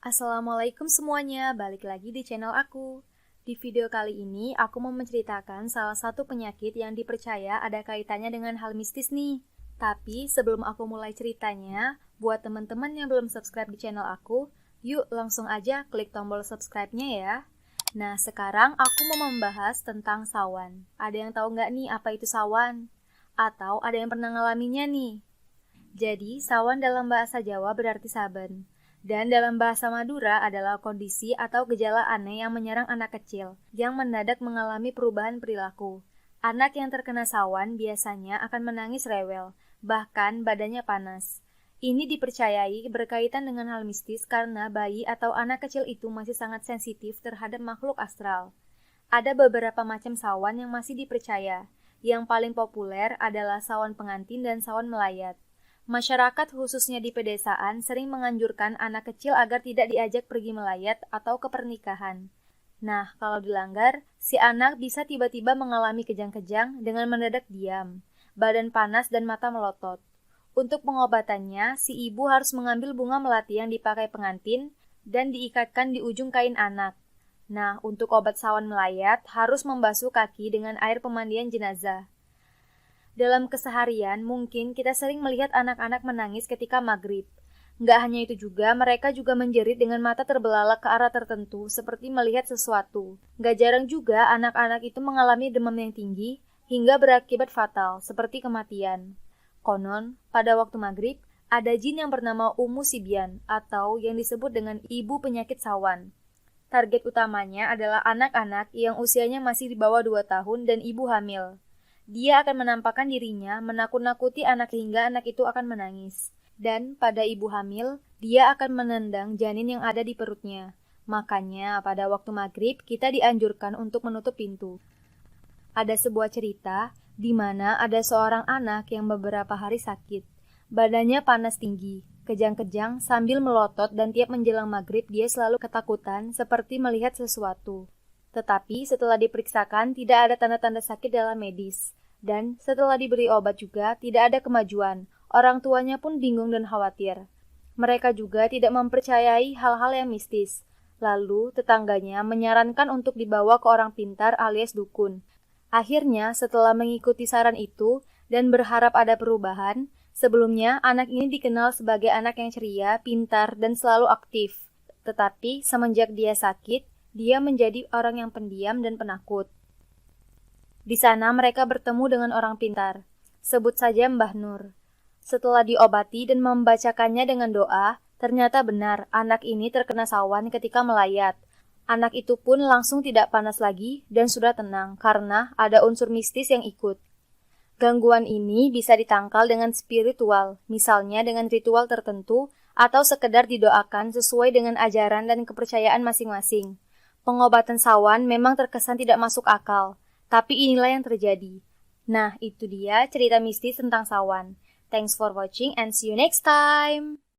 Assalamualaikum semuanya, balik lagi di channel aku. Di video kali ini, aku mau menceritakan salah satu penyakit yang dipercaya ada kaitannya dengan hal mistis nih. Tapi sebelum aku mulai ceritanya, buat teman-teman yang belum subscribe di channel aku, yuk langsung aja klik tombol subscribe-nya ya. Nah, sekarang aku mau membahas tentang sawan. Ada yang tahu nggak nih apa itu sawan? Atau ada yang pernah ngalaminya nih? Jadi, sawan dalam bahasa Jawa berarti saben. Dan dalam bahasa Madura adalah kondisi atau gejala aneh yang menyerang anak kecil, yang mendadak mengalami perubahan perilaku. Anak yang terkena sawan biasanya akan menangis rewel, bahkan badannya panas. Ini dipercayai berkaitan dengan hal mistis karena bayi atau anak kecil itu masih sangat sensitif terhadap makhluk astral. Ada beberapa macam sawan yang masih dipercaya. Yang paling populer adalah sawan pengantin dan sawan melayat. Masyarakat khususnya di pedesaan sering menganjurkan anak kecil agar tidak diajak pergi melayat atau ke pernikahan. Nah, kalau dilanggar, si anak bisa tiba-tiba mengalami kejang-kejang dengan mendadak diam, badan panas dan mata melotot. Untuk pengobatannya, si ibu harus mengambil bunga melati yang dipakai pengantin dan diikatkan di ujung kain anak. Nah, untuk obat sawan melayat harus membasuh kaki dengan air pemandian jenazah. Dalam keseharian, mungkin kita sering melihat anak-anak menangis ketika maghrib. Nggak hanya itu juga, mereka juga menjerit dengan mata terbelalak ke arah tertentu, seperti melihat sesuatu. Nggak jarang juga anak-anak itu mengalami demam yang tinggi, hingga berakibat fatal, seperti kematian. Konon, pada waktu maghrib, ada jin yang bernama Ummu Sibyan, atau yang disebut dengan ibu penyakit sawan. Target utamanya adalah anak-anak yang usianya masih di bawah 2 tahun dan ibu hamil. Dia akan menampakkan dirinya menakut-nakuti anak hingga anak itu akan menangis. Dan pada ibu hamil, dia akan menendang janin yang ada di perutnya. Makanya pada waktu maghrib kita dianjurkan untuk menutup pintu. Ada sebuah cerita di mana ada seorang anak yang beberapa hari sakit. Badannya panas tinggi, kejang-kejang sambil melotot dan tiap menjelang maghrib dia selalu ketakutan seperti melihat sesuatu. Tetapi setelah diperiksakan tidak ada tanda-tanda sakit dalam medis. Dan setelah diberi obat juga tidak ada kemajuan. Orang tuanya pun bingung dan khawatir. Mereka juga tidak mempercayai hal-hal yang mistis. Lalu tetangganya menyarankan untuk dibawa ke orang pintar alias dukun. Akhirnya setelah mengikuti saran itu dan berharap ada perubahan, sebelumnya anak ini dikenal sebagai anak yang ceria, pintar, dan selalu aktif. Tetapi semenjak dia sakit, dia menjadi orang yang pendiam dan penakut. Di sana mereka bertemu dengan orang pintar, sebut saja Mbah Nur. Setelah diobati dan membacakannya dengan doa, ternyata benar anak ini terkena sawan ketika melayat. Anak itu pun langsung tidak panas lagi dan sudah tenang karena ada unsur mistis yang ikut. Gangguan ini bisa ditangkal dengan spiritual, misalnya dengan ritual tertentu atau sekedar didoakan sesuai dengan ajaran dan kepercayaan masing-masing. Pengobatan sawan memang terkesan tidak masuk akal, tapi inilah yang terjadi. Nah, itu dia cerita mistis tentang sawan. Thanks for watching and see you next time!